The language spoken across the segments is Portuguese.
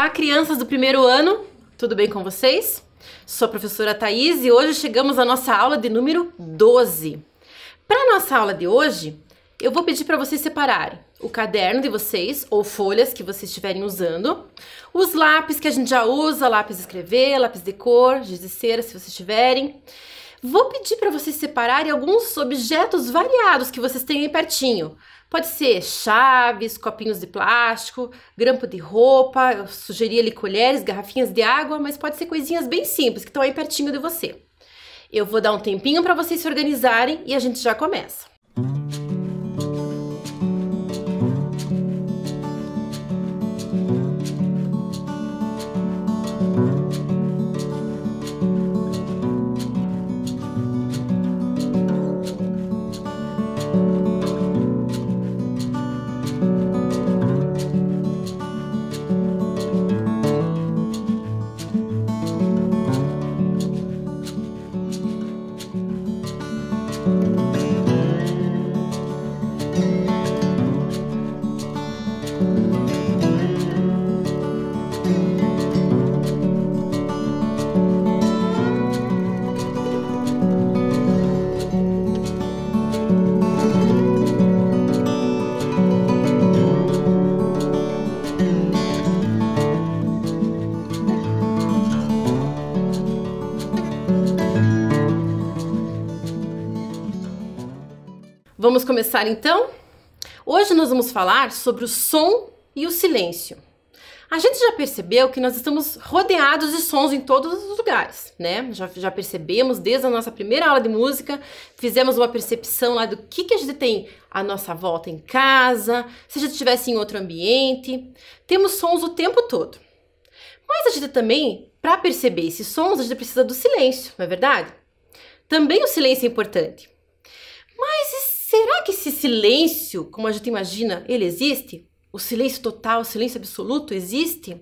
Olá, crianças do primeiro ano, tudo bem com vocês? Sou a professora Thaís e hoje chegamos à nossa aula de número 12. Para a nossa aula de hoje, eu vou pedir para vocês separarem o caderno de vocês, ou folhas que vocês estiverem usando, os lápis que a gente já usa, lápis de escrever, lápis de cor, giz de cera, se vocês tiverem. Vou pedir para vocês separarem alguns objetos variados que vocês têm aí pertinho. Pode ser chaves, copinhos de plástico, grampo de roupa, eu sugeri ali colheres, garrafinhas de água, mas pode ser coisinhas bem simples que estão aí pertinho de você. Eu vou dar um tempinho para vocês se organizarem e a gente já começa. Vamos começar então? Hoje nós vamos falar sobre o som e o silêncio. A gente já percebeu que nós estamos rodeados de sons em todos os lugares, né? Já percebemos desde a nossa primeira aula de música, fizemos uma percepção lá do que a gente tem à nossa volta em casa, se a gente estivesse em outro ambiente. Temos sons o tempo todo. Mas a gente também, para perceber esses sons, a gente precisa do silêncio, não é verdade? Também o silêncio é importante. Mas será que esse silêncio, como a gente imagina, ele existe? O silêncio total, o silêncio absoluto existe?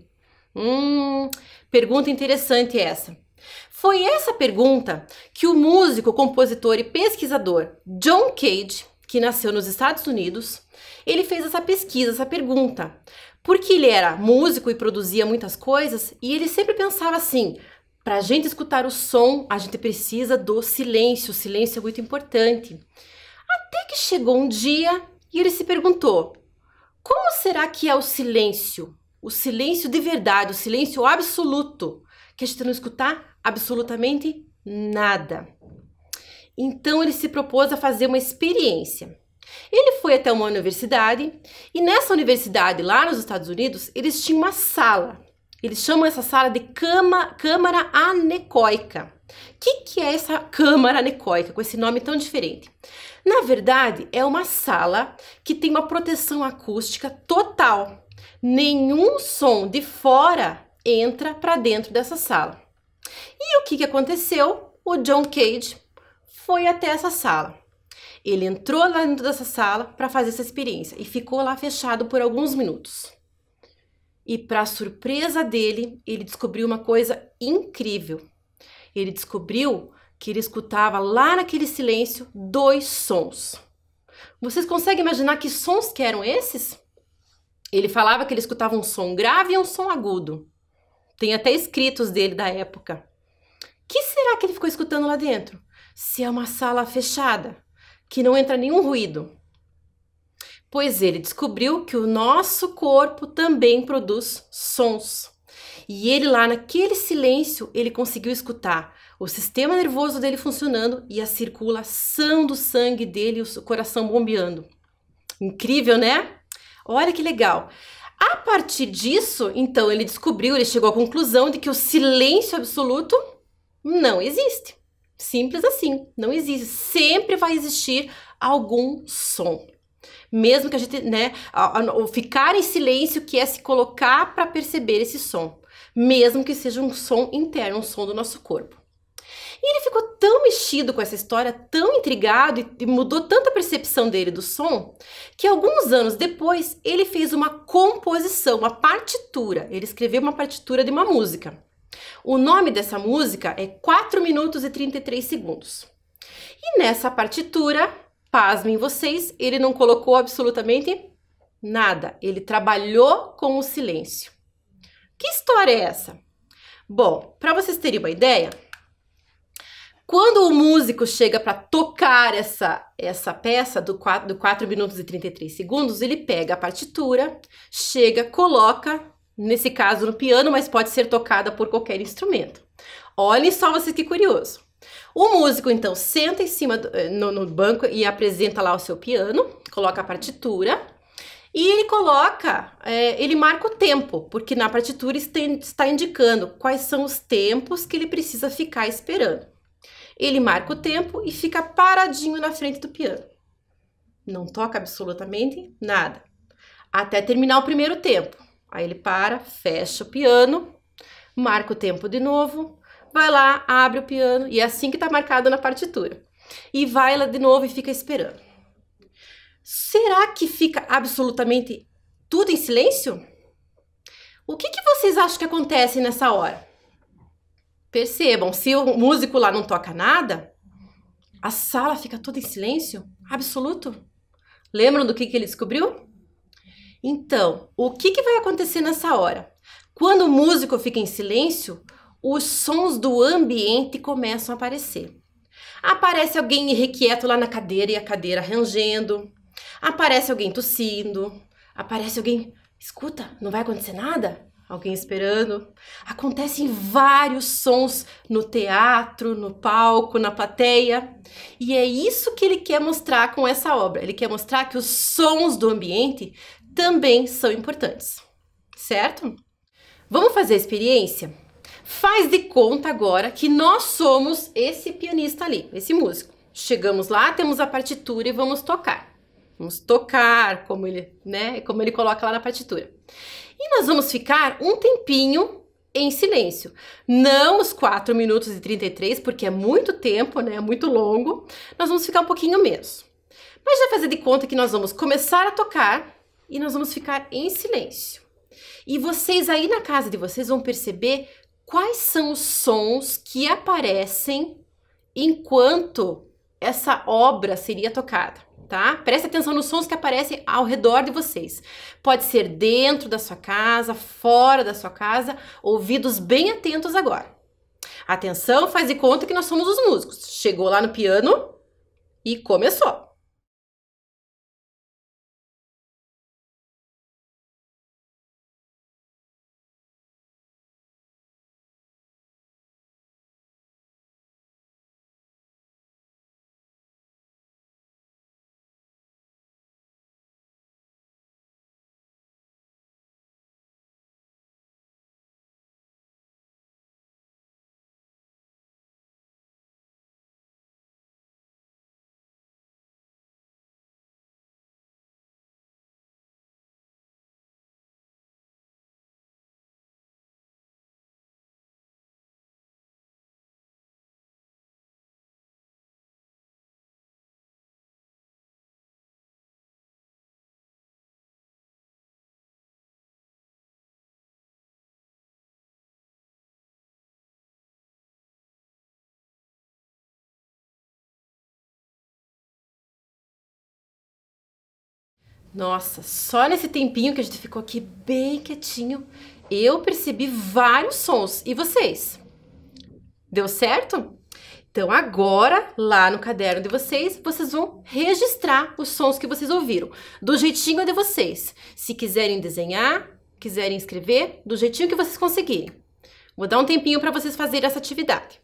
Pergunta interessante essa. Foi essa pergunta que o músico, compositor e pesquisador John Cage, que nasceu nos Estados Unidos, ele fez essa pesquisa, essa pergunta. Porque ele era músico e produzia muitas coisas e ele sempre pensava assim, para a gente escutar o som, a gente precisa do silêncio, o silêncio é muito importante. Até que chegou um dia e ele se perguntou, como será que é o silêncio? O silêncio de verdade, o silêncio absoluto, que a gente não escutar absolutamente nada. Então ele se propôs a fazer uma experiência. Ele foi até uma universidade e nessa universidade lá nos Estados Unidos, eles tinham uma sala. Eles chamam essa sala de câmara anecoica. O que é essa câmara anecoica com esse nome tão diferente? Na verdade, é uma sala que tem uma proteção acústica total. Nenhum som de fora entra para dentro dessa sala. E o que aconteceu? O John Cage foi até essa sala. Ele entrou lá dentro dessa sala para fazer essa experiência e ficou lá fechado por alguns minutos. E para surpresa dele, ele descobriu uma coisa incrível. Ele descobriu que ele escutava lá naquele silêncio 2 sons. Vocês conseguem imaginar que sons que eram esses? Ele falava que ele escutava um som grave e um som agudo. Tem até escritos dele da época. O que será que ele ficou escutando lá dentro? Se é uma sala fechada, que não entra nenhum ruído. Pois ele descobriu que o nosso corpo também produz sons. E ele lá naquele silêncio, ele conseguiu escutar o sistema nervoso dele funcionando e a circulação do sangue dele, o coração bombeando. Incrível, né? Olha que legal. A partir disso, então, ele chegou à conclusão de que o silêncio absoluto não existe. Simples assim, não existe. Sempre vai existir algum som. Mesmo que a gente, o ficar em silêncio, que é se colocar para perceber esse som. Mesmo que seja um som interno, um som do nosso corpo. E ele ficou tão mexido com essa história, tão intrigado e mudou tanto a percepção dele do som, que alguns anos depois ele fez uma composição, uma partitura. Ele escreveu uma partitura de uma música. O nome dessa música é 4 minutos e 33 segundos. E nessa partitura, pasmem vocês, ele não colocou absolutamente nada. Ele trabalhou com o silêncio. Que história é essa? Bom, para vocês terem uma ideia, quando o músico chega para tocar essa peça do 4 minutos e 33 segundos, ele pega a partitura, chega, coloca, nesse caso no piano, mas pode ser tocada por qualquer instrumento. Olhem só vocês que curioso. O músico, então, senta em cima no banco e apresenta lá o seu piano, coloca a partitura e ele marca o tempo, porque na partitura está indicando quais são os tempos que ele precisa ficar esperando. Ele marca o tempo e fica paradinho na frente do piano. Não toca absolutamente nada. Até terminar o primeiro tempo. Aí ele para, fecha o piano, marca o tempo de novo, vai lá, abre o piano, e é assim que está marcado na partitura. E vai lá de novo e fica esperando. Será que fica absolutamente tudo em silêncio? O que vocês acham que acontece nessa hora? Percebam, se o músico lá não toca nada, a sala fica toda em silêncio absoluto. Lembram do que ele descobriu? Então, o que vai acontecer nessa hora? Quando o músico fica em silêncio, os sons do ambiente começam a aparecer. Aparece alguém irrequieto lá na cadeira e a cadeira rangendo. Aparece alguém tossindo. Aparece alguém... Escuta, não vai acontecer nada? Alguém esperando. Acontecem vários sons no teatro, no palco, na plateia. E é isso que ele quer mostrar com essa obra. Ele quer mostrar que os sons do ambiente também são importantes. Certo? Vamos fazer a experiência? Faz de conta agora que nós somos esse pianista ali, esse músico. Chegamos lá, temos a partitura e vamos tocar. Vamos tocar como ele coloca lá na partitura. E nós vamos ficar um tempinho em silêncio. Não os 4 minutos e 33, porque é muito tempo, né? É muito longo. Nós vamos ficar um pouquinho menos. Mas já fazer de conta que nós vamos começar a tocar e nós vamos ficar em silêncio. E vocês aí na casa de vocês vão perceber quais são os sons que aparecem enquanto essa obra seria tocada. Tá? Preste atenção nos sons que aparecem ao redor de vocês. Pode ser dentro da sua casa, fora da sua casa, ouvidos bem atentos agora. Atenção, faz de conta que nós somos os músicos. Chegou lá no piano e começou. Nossa, só nesse tempinho que a gente ficou aqui bem quietinho, eu percebi vários sons. E vocês? Deu certo? Então agora, lá no caderno de vocês, vocês vão registrar os sons que vocês ouviram, do jeitinho de vocês. Se quiserem desenhar, quiserem escrever, do jeitinho que vocês conseguirem. Vou dar um tempinho para vocês fazerem essa atividade.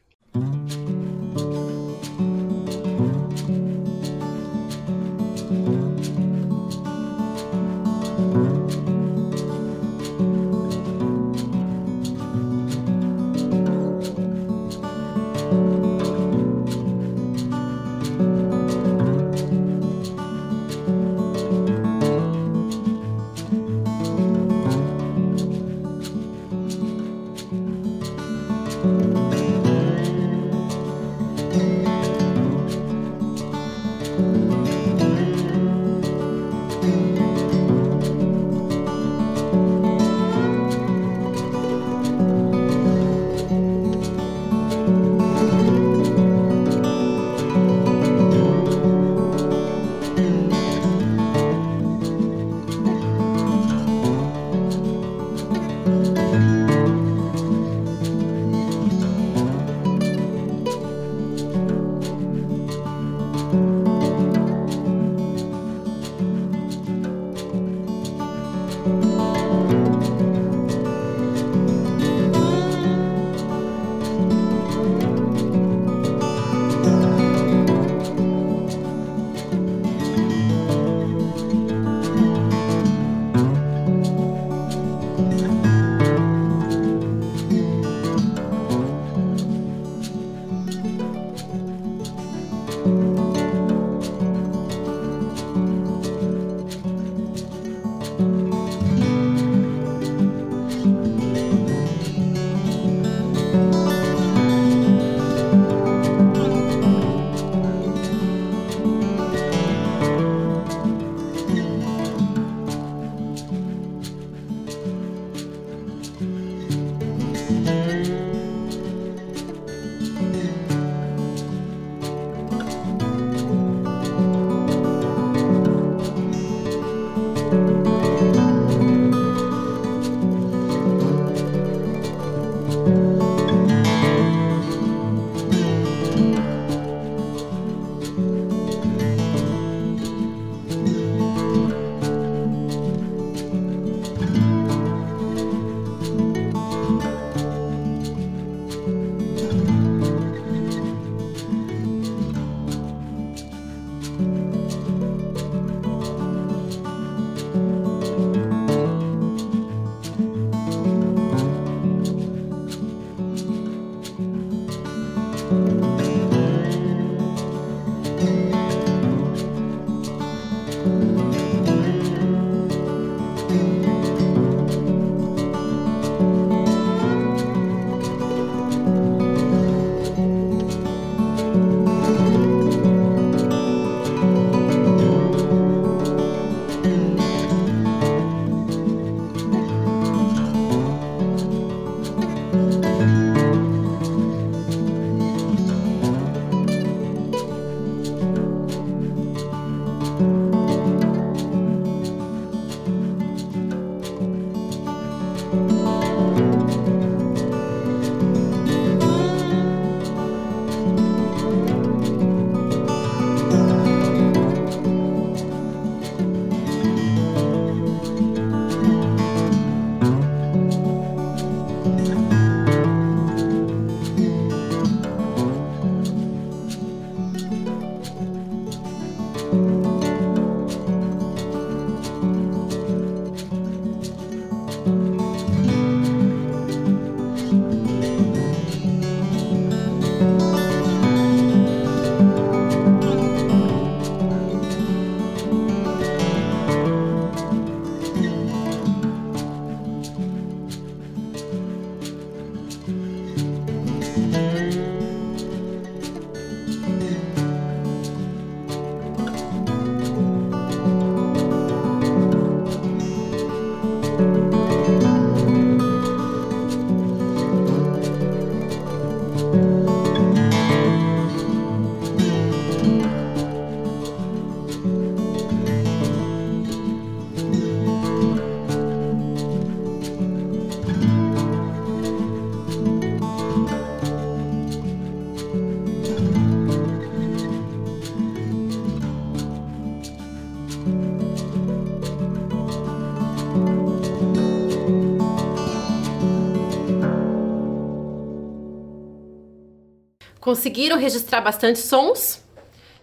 Conseguiram registrar bastante sons?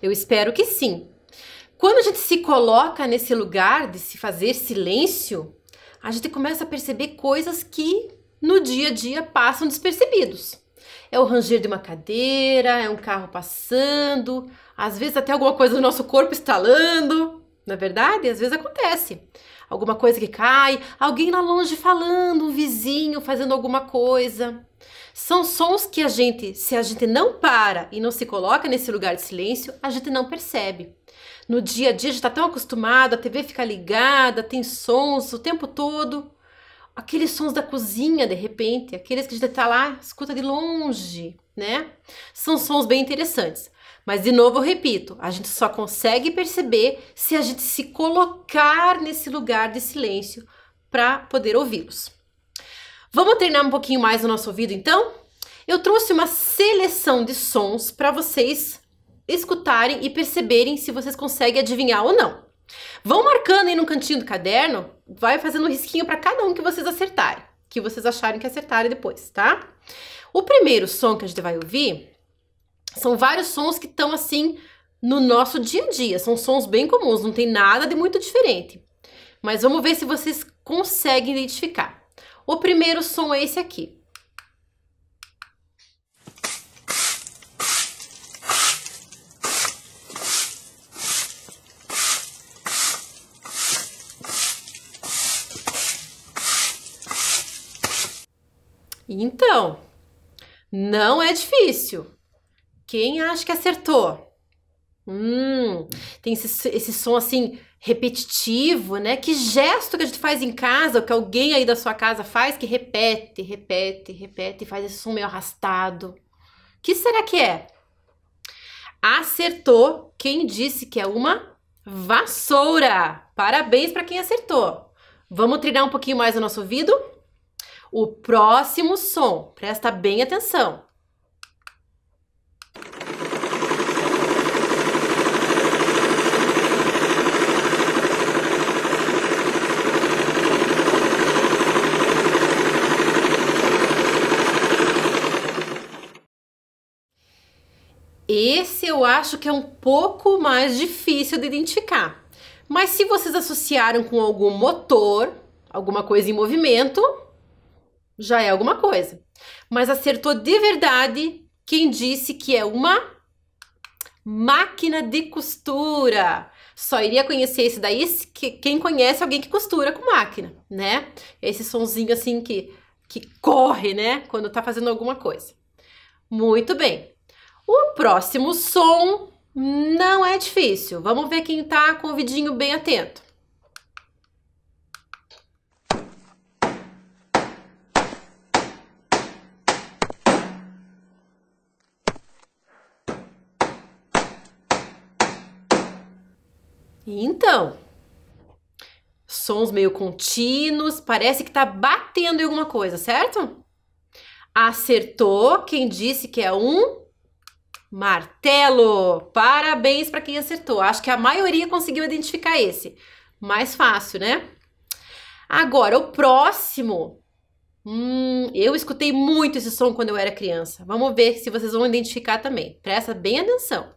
Eu espero que sim. Quando a gente se coloca nesse lugar de se fazer silêncio, a gente começa a perceber coisas que no dia a dia passam despercebidos. É o ranger de uma cadeira, é um carro passando, às vezes até alguma coisa do nosso corpo estalando. Não é verdade? Às vezes acontece. Alguma coisa que cai, alguém lá longe falando, um vizinho fazendo alguma coisa. São sons que se a gente não para e não se coloca nesse lugar de silêncio, a gente não percebe. No dia a dia a gente está tão acostumado, a TV fica ligada, tem sons o tempo todo. Aqueles sons da cozinha, de repente, aqueles que a gente está lá, escuta de longe, né? São sons bem interessantes. Mas, de novo, eu repito, a gente só consegue perceber se a gente se colocar nesse lugar de silêncio para poder ouvi-los. Vamos treinar um pouquinho mais o nosso ouvido, então? Eu trouxe uma seleção de sons para vocês escutarem e perceberem se vocês conseguem adivinhar ou não. Vão marcando aí no cantinho do caderno, vai fazendo um risquinho para cada um que vocês acertarem, que vocês acharem que acertarem depois, tá? O primeiro som que a gente vai ouvir são vários sons que estão assim no nosso dia a dia, são sons bem comuns, não tem nada de muito diferente. Mas vamos ver se vocês conseguem identificar. O primeiro som é esse aqui. Então, não é difícil. Quem acha que acertou? Tem esse som assim repetitivo, né? Que gesto que a gente faz em casa, ou que alguém aí da sua casa faz, que repete, repete, repete, e faz esse som meio arrastado. O que será que é? Acertou quem disse que é uma vassoura. Parabéns para quem acertou. Vamos treinar um pouquinho mais o nosso ouvido? O próximo som, presta bem atenção. Esse eu acho que é um pouco mais difícil de identificar. Mas se vocês associaram com algum motor, alguma coisa em movimento, já é alguma coisa. Mas acertou de verdade quem disse que é uma máquina de costura. Só iria conhecer esse daí quem conhece alguém que costura com máquina, né? Esse sonzinho assim que corre, né? Quando tá fazendo alguma coisa. Muito bem. O próximo som não é difícil. Vamos ver quem tá com o vidinho bem atento. Então, sons meio contínuos, parece que tá batendo em alguma coisa, certo? Acertou quem disse que é um martelo. Parabéns para quem acertou. Acho que a maioria conseguiu identificar esse. Mais fácil, né? Agora, o próximo. Eu escutei muito esse som quando eu era criança. Vamos ver se vocês vão identificar também. Presta bem atenção.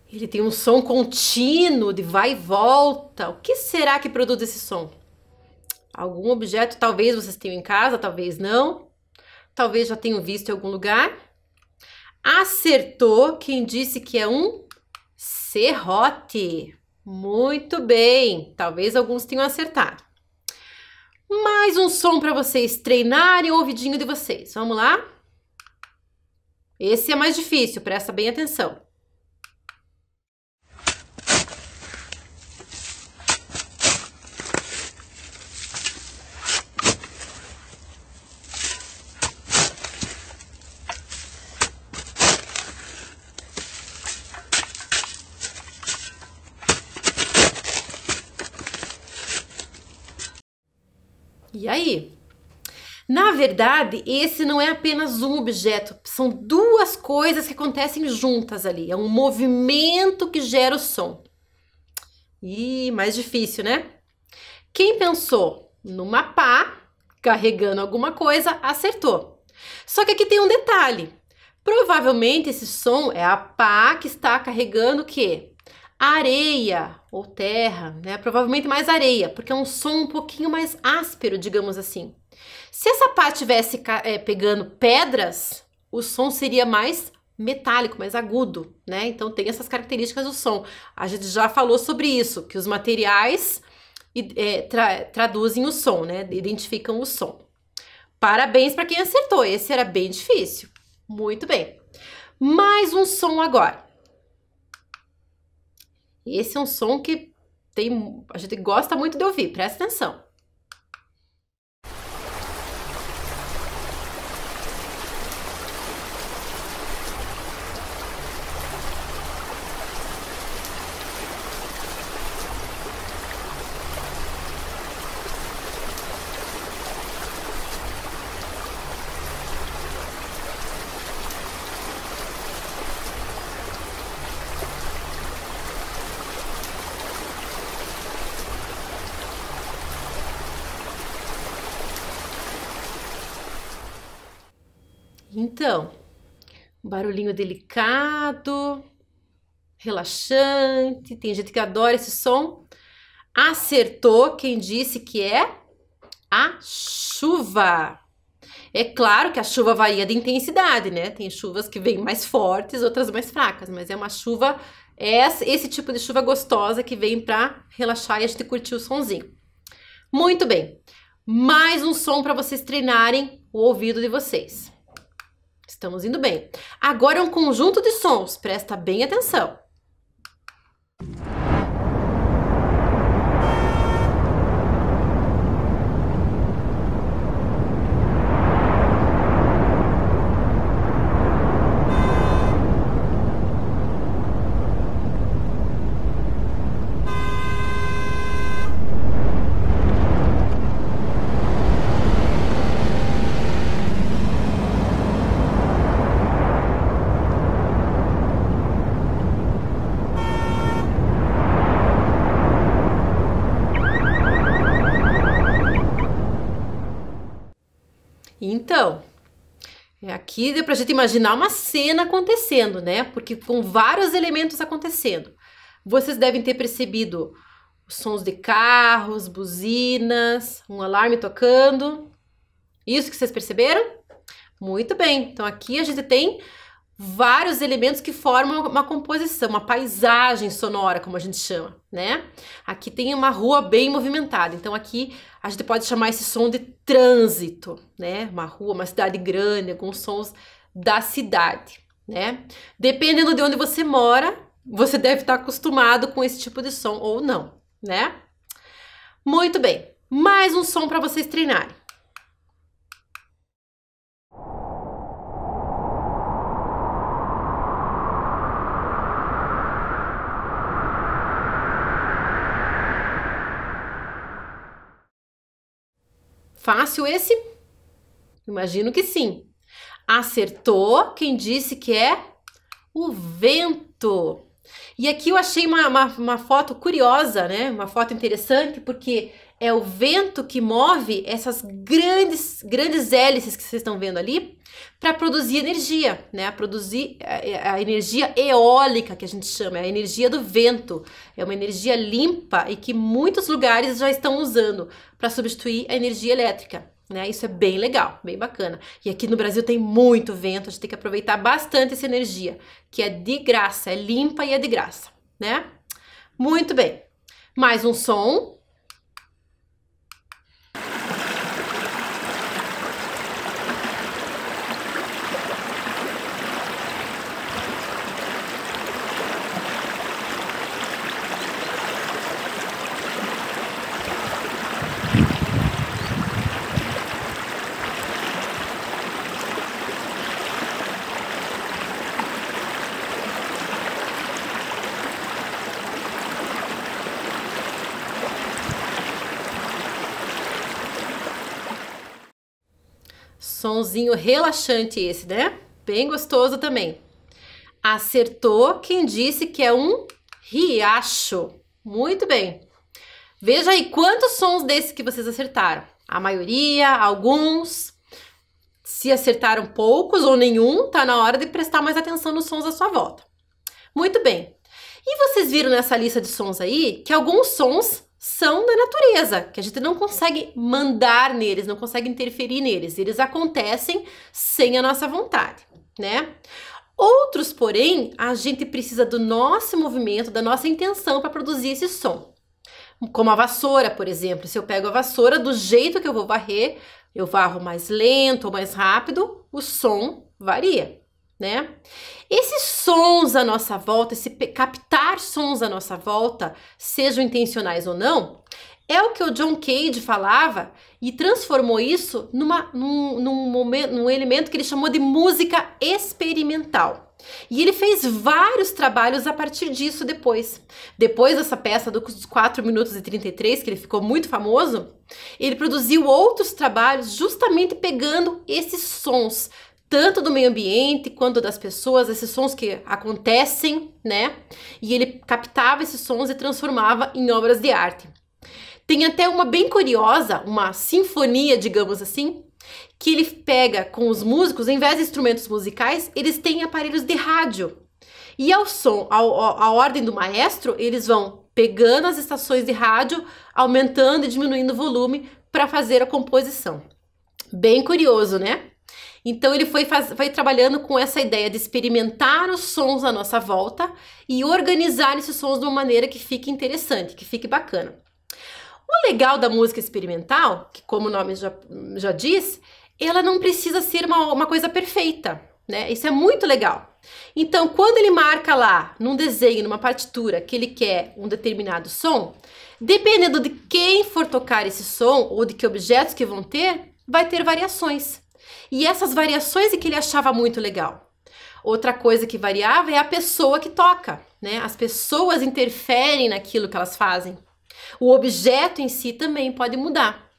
Ele tem um som contínuo de vai e volta. O que será que produz esse som? Algum objeto, talvez vocês tenham em casa, talvez não. Talvez já tenham visto em algum lugar. Acertou quem disse que é um serrote. Muito bem. Talvez alguns tenham acertado. Mais um som para vocês treinarem o ouvidinho de vocês. Vamos lá? Esse é mais difícil, presta bem atenção. E aí? Na verdade, esse não é apenas um objeto, são duas coisas que acontecem juntas ali. É um movimento que gera o som. E mais difícil, né? Quem pensou numa pá carregando alguma coisa, acertou. Só que aqui tem um detalhe. Provavelmente esse som é a pá que está carregando o quê? Areia ou terra, né? Provavelmente mais areia, porque é um som um pouquinho mais áspero, digamos assim. Se essa pá estivesse pegando pedras, o som seria mais metálico, mais agudo, né? Então tem essas características do som. A gente já falou sobre isso, que os materiais traduzem o som, né? Identificam o som. Parabéns para quem acertou, esse era bem difícil. Muito bem. Mais um som agora. Esse é um som que a gente gosta muito de ouvir, presta atenção. Então, um barulhinho delicado, relaxante, tem gente que adora esse som. Acertou quem disse que é A chuva. É claro que a chuva varia de intensidade, né? Tem chuvas que vêm mais fortes, outras mais fracas, mas é uma chuva, esse tipo de chuva gostosa que vem para relaxar e a gente curtir o sonzinho. Muito bem. Mais um som para vocês treinarem o ouvido de vocês. Estamos indo bem. Agora é um conjunto de sons, presta bem atenção. Então, aqui deu pra gente imaginar uma cena acontecendo, né? Porque com vários elementos acontecendo. Vocês devem ter percebido os sons de carros, buzinas, um alarme tocando. Isso que vocês perceberam? Muito bem. Então aqui a gente tem vários elementos que formam uma composição, uma paisagem sonora, como a gente chama, né? Aqui tem uma rua bem movimentada, então aqui a gente pode chamar esse som de trânsito, né? Uma rua, uma cidade grande, com sons da cidade, né? Dependendo de onde você mora, você deve estar acostumado com esse tipo de som ou não, né? Muito bem, mais um som para vocês treinarem. Fácil esse? Imagino que sim. Acertou quem disse que é o vento. E aqui eu achei uma foto curiosa, né? Uma foto interessante, porque é o vento que move essas grandes hélices que vocês estão vendo ali para produzir energia, né? Produzir a energia eólica, que a gente chama, é a energia do vento. É uma energia limpa e que muitos lugares já estão usando para substituir a energia elétrica, né? Isso é bem legal, bem bacana. E aqui no Brasil tem muito vento, a gente tem que aproveitar bastante essa energia, que é de graça, é limpa e é de graça, né? Muito bem. Mais um som. Sonzinho relaxante esse, né? Bem gostoso também. Acertou quem disse que é um riacho. Muito bem. Veja aí quantos sons desses que vocês acertaram. A maioria, alguns. Se acertaram poucos ou nenhum, tá na hora de prestar mais atenção nos sons à sua volta. Muito bem. E vocês viram nessa lista de sons aí que alguns sons são da natureza, que a gente não consegue mandar neles, não consegue interferir neles. Eles acontecem sem a nossa vontade, né? Outros, porém, a gente precisa do nosso movimento, da nossa intenção para produzir esse som. Como a vassoura, por exemplo. Se eu pego a vassoura, do jeito que eu vou varrer, eu varro mais lento ou mais rápido, o som varia, né? Esses sons à nossa volta, captar sons à nossa volta, sejam intencionais ou não, é o que o John Cage falava e transformou isso num elemento que ele chamou de música experimental. E ele fez vários trabalhos a partir disso depois. Depois dessa peça dos 4 minutos e 33, que ele ficou muito famoso, ele produziu outros trabalhos justamente pegando esses sons, tanto do meio ambiente quanto das pessoas, esses sons que acontecem, né? E ele captava esses sons e transformava em obras de arte. Tem até uma bem curiosa, uma sinfonia, digamos assim, que ele pega com os músicos, em vez de instrumentos musicais, eles têm aparelhos de rádio. E ao som, a ordem do maestro, eles vão pegando as estações de rádio, aumentando e diminuindo o volume para fazer a composição. Bem curioso, né? Então ele foi trabalhando com essa ideia de experimentar os sons à nossa volta e organizar esses sons de uma maneira que fique interessante, que fique bacana. O legal da música experimental, que como o nome já diz, ela não precisa ser uma coisa perfeita, né? Isso é muito legal. Então, quando ele marca lá, num desenho, numa partitura, que ele quer um determinado som, dependendo de quem for tocar esse som ou de que objetos que vão ter, vai ter variações. E essas variações é que ele achava muito legal. Outra coisa que variava é a pessoa que toca, né? As pessoas interferem naquilo que elas fazem. O objeto em si também pode mudar.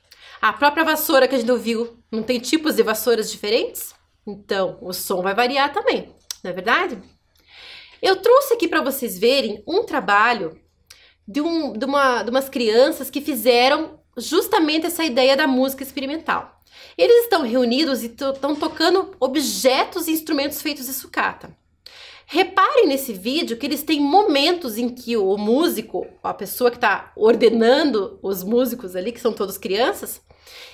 A própria vassoura que a gente ouviu, não tem tipos de vassouras diferentes? Então, o som vai variar também, não é verdade? Eu trouxe aqui para vocês verem um trabalho de umas crianças que fizeram justamente essa ideia da música experimental. Eles estão reunidos e estão tocando objetos e instrumentos feitos de sucata. Reparem nesse vídeo que eles têm momentos em que o músico, a pessoa que está ordenando os músicos ali, que são todos crianças,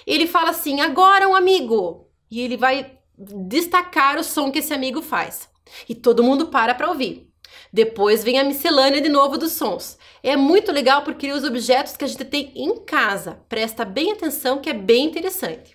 ele fala assim, agora um amigo, e ele vai destacar o som que esse amigo faz. E todo mundo para ouvir. Depois vem a miscelânea de novo dos sons. É muito legal porque os objetos que a gente tem em casa, presta bem atenção que é bem interessante.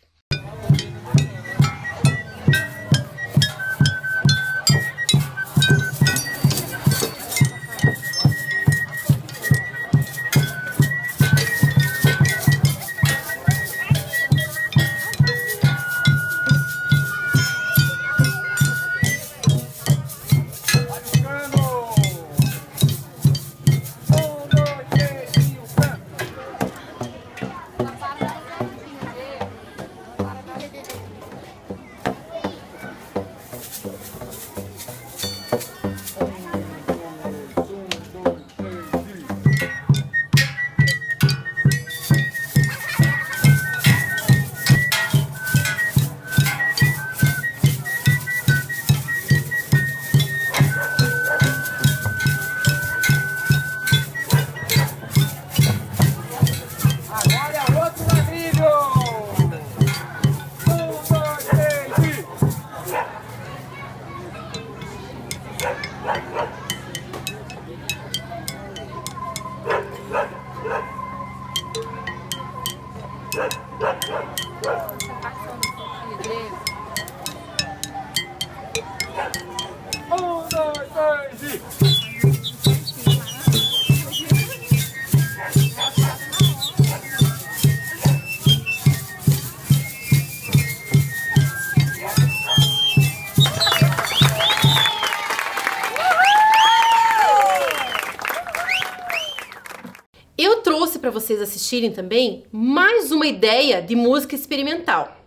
Eu trouxe para vocês assistirem também mais uma ideia de música experimental.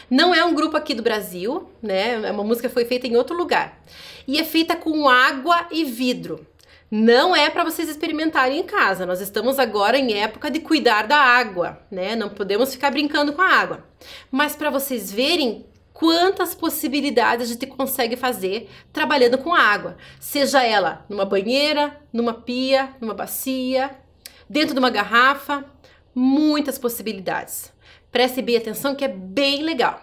Não é um grupo aqui do Brasil, né? É uma música que foi feita em outro lugar. E é feita com água e vidro. Não é para vocês experimentarem em casa. Nós estamos agora em época de cuidar da água, né? Não podemos ficar brincando com a água. Mas para vocês verem quantas possibilidades a gente consegue fazer trabalhando com a água. Seja ela numa banheira, numa pia, numa bacia, dentro de uma garrafa, muitas possibilidades. Preste bem atenção que é bem legal.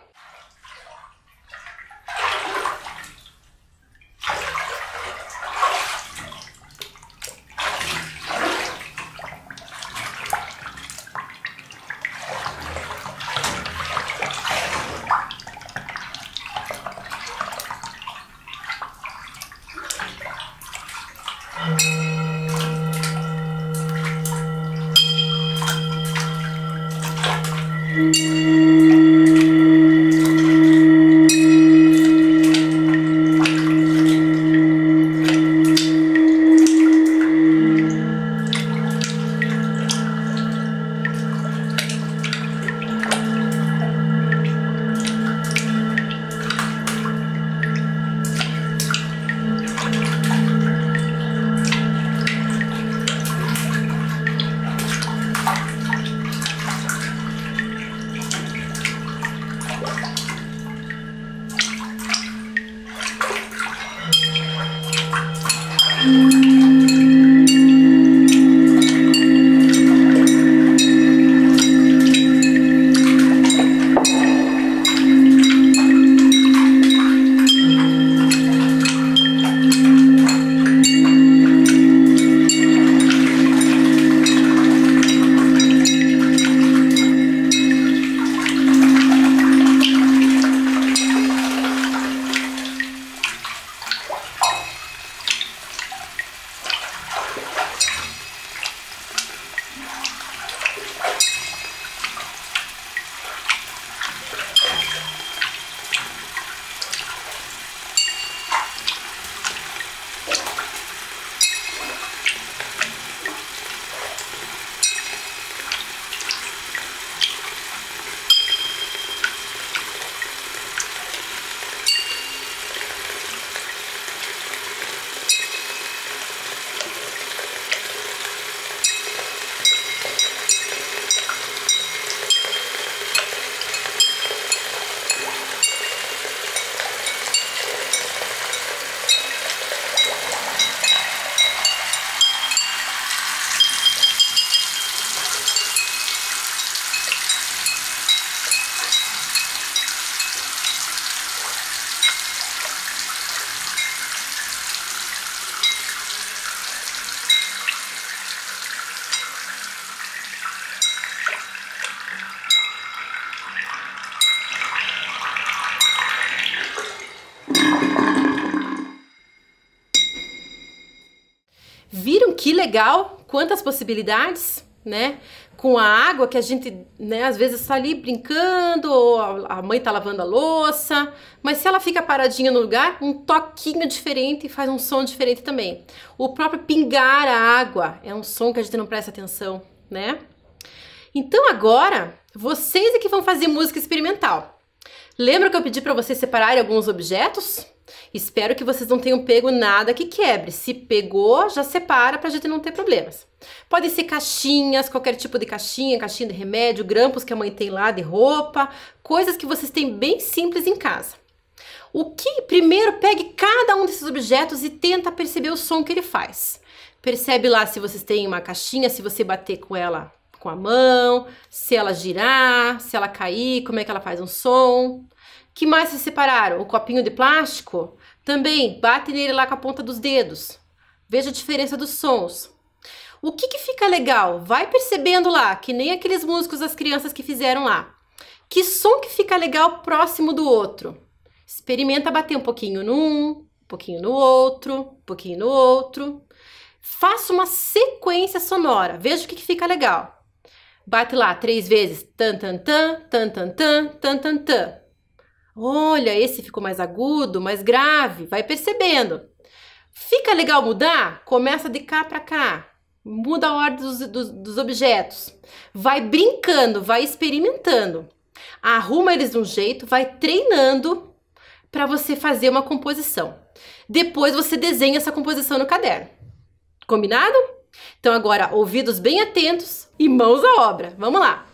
Viram que legal? Quantas possibilidades, né? Com a água que a gente, né, às vezes está ali brincando, ou a mãe tá lavando a louça, mas se ela fica paradinha no lugar, um toquinho diferente faz um som diferente também. O próprio pingar a água é um som que a gente não presta atenção, né? Então agora, vocês é que vão fazer música experimental. Lembra que eu pedi para vocês separarem alguns objetos? Espero que vocês não tenham pego nada que quebre. Se pegou, já separa pra gente não ter problemas. Podem ser caixinhas, qualquer tipo de caixinha, caixinha de remédio, grampos que a mãe tem lá de roupa, coisas que vocês têm bem simples em casa. Primeiro, pegue cada um desses objetos e tenta perceber o som que ele faz. Percebe lá se vocês têm uma caixinha, se você bater com ela com a mão, se ela girar, se ela cair, como é que ela faz um som. Que mais vocês separaram? O copinho de plástico? Também, bate nele lá com a ponta dos dedos. Veja a diferença dos sons. O que fica legal? Vai percebendo lá, que nem aqueles músicos das crianças que fizeram lá. Que som que fica legal próximo do outro? Experimenta bater um pouquinho num, um pouquinho no outro, um pouquinho no outro. Faça uma sequência sonora. Veja o que fica legal. Bate lá 3 vezes. Tan, tan, tan, tan, tan, tan, tan, tan, tan. Olha, esse ficou mais agudo, mais grave, vai percebendo. Fica legal mudar? Começa de cá para cá, muda a ordem dos objetos. Vai brincando, vai experimentando. Arruma eles de um jeito, vai treinando para você fazer uma composição. Depois você desenha essa composição no caderno. Combinado? Então agora, ouvidos bem atentos e mãos à obra. Vamos lá!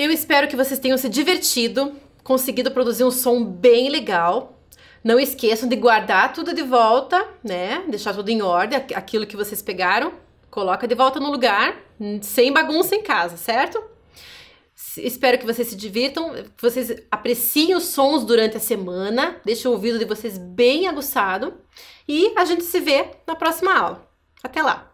Eu espero que vocês tenham se divertido, conseguido produzir um som bem legal. Não esqueçam de guardar tudo de volta, né? Deixar tudo em ordem, aquilo que vocês pegaram, coloca de volta no lugar, sem bagunça em casa, certo? Espero que vocês se divirtam, que vocês apreciem os sons durante a semana, deixem o ouvido de vocês bem aguçado e a gente se vê na próxima aula. Até lá!